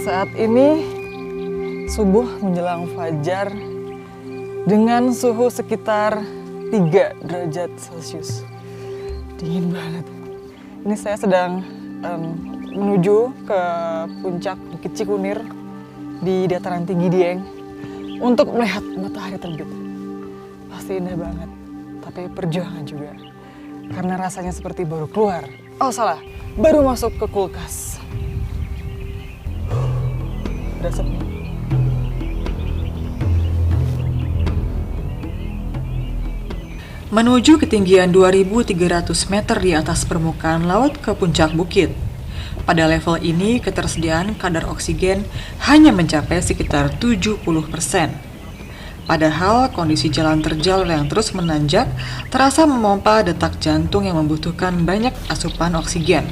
Saat ini subuh menjelang fajar dengan suhu sekitar 3 derajat Celcius. Dingin banget. Ini saya sedang menuju ke puncak Bukit Cikunir di dataran tinggi Dieng untuk melihat matahari terbit. Pasti indah banget, tapi perjuangan juga. Karena rasanya seperti baru keluar. Oh salah, baru masuk ke kulkas. Udah sepi. Menuju ketinggian 2.300 meter di atas permukaan laut ke puncak bukit. Pada level ini, ketersediaan kadar oksigen hanya mencapai sekitar 70%. Padahal kondisi jalan terjal yang terus menanjak terasa memompa detak jantung yang membutuhkan banyak asupan oksigen.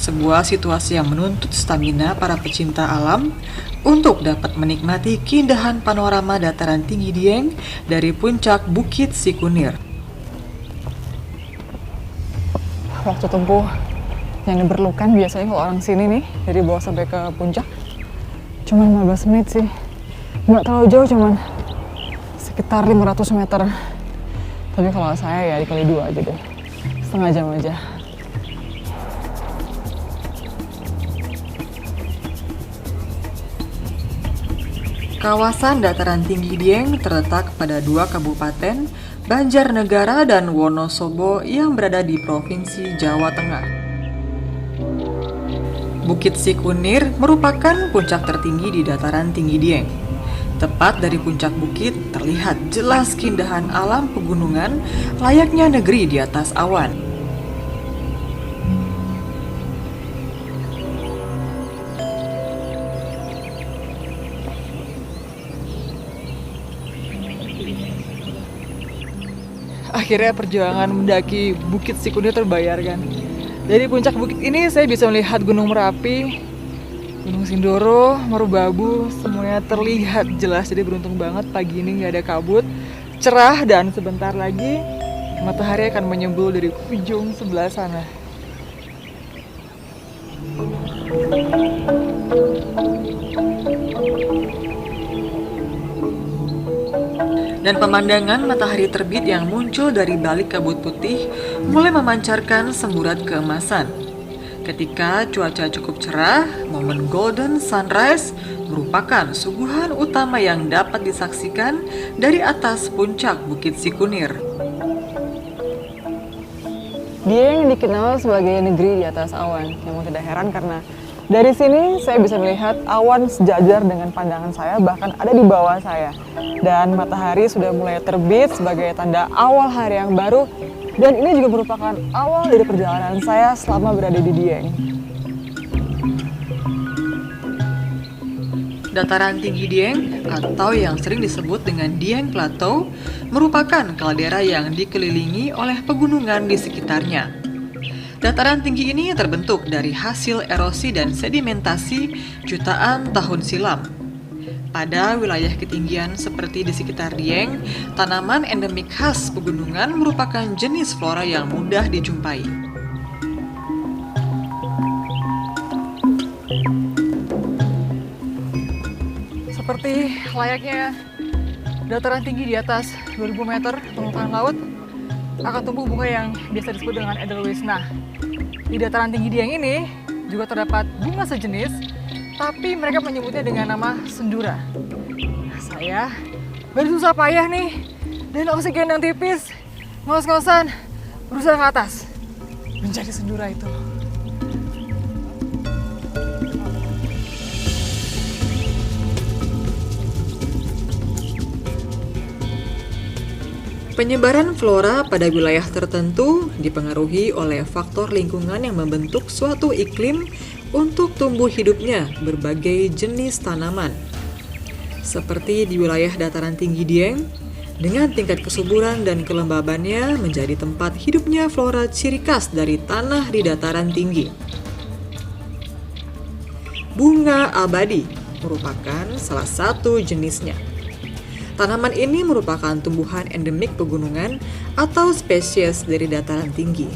Sebuah situasi yang menuntut stamina para pecinta alam untuk dapat menikmati keindahan panorama dataran tinggi Dieng dari puncak Bukit Cikunir. Waktu tempuh yang diperlukan biasanya kalau orang sini nih dari bawah sampai ke puncak cuma 15 menit sih. Nggak terlalu jauh, cuman sekitar 500 meter. Tapi kalau saya ya dikali 2 aja deh, setengah jam aja. Kawasan dataran tinggi Dieng terletak pada 2 kabupaten, Banjarnegara dan Wonosobo yang berada di Provinsi Jawa Tengah. Bukit Cikunir merupakan puncak tertinggi di dataran tinggi Dieng. Tepat dari puncak bukit terlihat jelas keindahan alam pegunungan layaknya negeri di atas awan. Akhirnya perjuangan mendaki Bukit Cikunir terbayarkan. Dari puncak bukit ini saya bisa melihat Gunung Merapi, Gunung Sindoro, Merbabu, semuanya terlihat jelas. Jadi beruntung banget pagi ini nggak ada kabut, cerah, dan sebentar lagi matahari akan menyembul dari ujung sebelah sana. Dan pemandangan matahari terbit yang muncul dari balik kabut putih mulai memancarkan semburat keemasan. Ketika cuaca cukup cerah, momen golden sunrise merupakan suguhan utama yang dapat disaksikan dari atas puncak Bukit Cikunir. Dieng dikenal sebagai negeri di atas awan. Memang tidak heran karena dari sini saya bisa melihat awan sejajar dengan pandangan saya, bahkan ada di bawah saya. Dan matahari sudah mulai terbit sebagai tanda awal hari yang baru. Dan ini juga merupakan awal dari perjalanan saya selama berada di Dieng. Dataran tinggi Dieng atau yang sering disebut dengan Dieng Plateau merupakan kaldera yang dikelilingi oleh pegunungan di sekitarnya. Dataran tinggi ini terbentuk dari hasil erosi dan sedimentasi jutaan tahun silam. Pada wilayah ketinggian seperti di sekitar Dieng, tanaman endemik khas pegunungan merupakan jenis flora yang mudah dijumpai. Seperti layaknya dataran tinggi di atas 2000 meter permukaan laut, akan tumbuh bunga yang biasa disebut dengan Edelweiss. Nah, di dataran tinggi Dieng ini juga terdapat bunga sejenis, tapi mereka menyebutnya dengan nama sendura. Nah, saya bersusah payah nih, dan oksigen yang tipis, ngos-ngosan berusaha ke atas mencari sendura itu. Penyebaran flora pada wilayah tertentu dipengaruhi oleh faktor lingkungan yang membentuk suatu iklim untuk tumbuh hidupnya berbagai jenis tanaman. Seperti di wilayah dataran tinggi Dieng, dengan tingkat kesuburan dan kelembabannya menjadi tempat hidupnya flora ciri khas dari tanah di dataran tinggi. Bunga abadi merupakan salah satu jenisnya. Tanaman ini merupakan tumbuhan endemik pegunungan atau spesies dari dataran tinggi.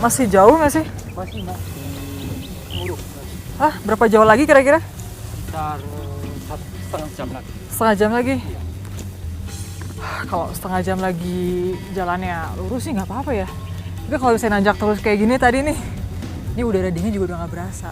Masih jauh nggak sih? Masih mbak. Muruk. Ah, berapa jauh lagi kira-kira? Sekitar 1,5 jam lagi. Setengah jam lagi? Kalau setengah jam lagi jalannya lurus sih nggak apa-apa ya. Tapi kalau saya nanjak terus kayak gini tadi nih, ini udara dingin juga udah nggak berasa.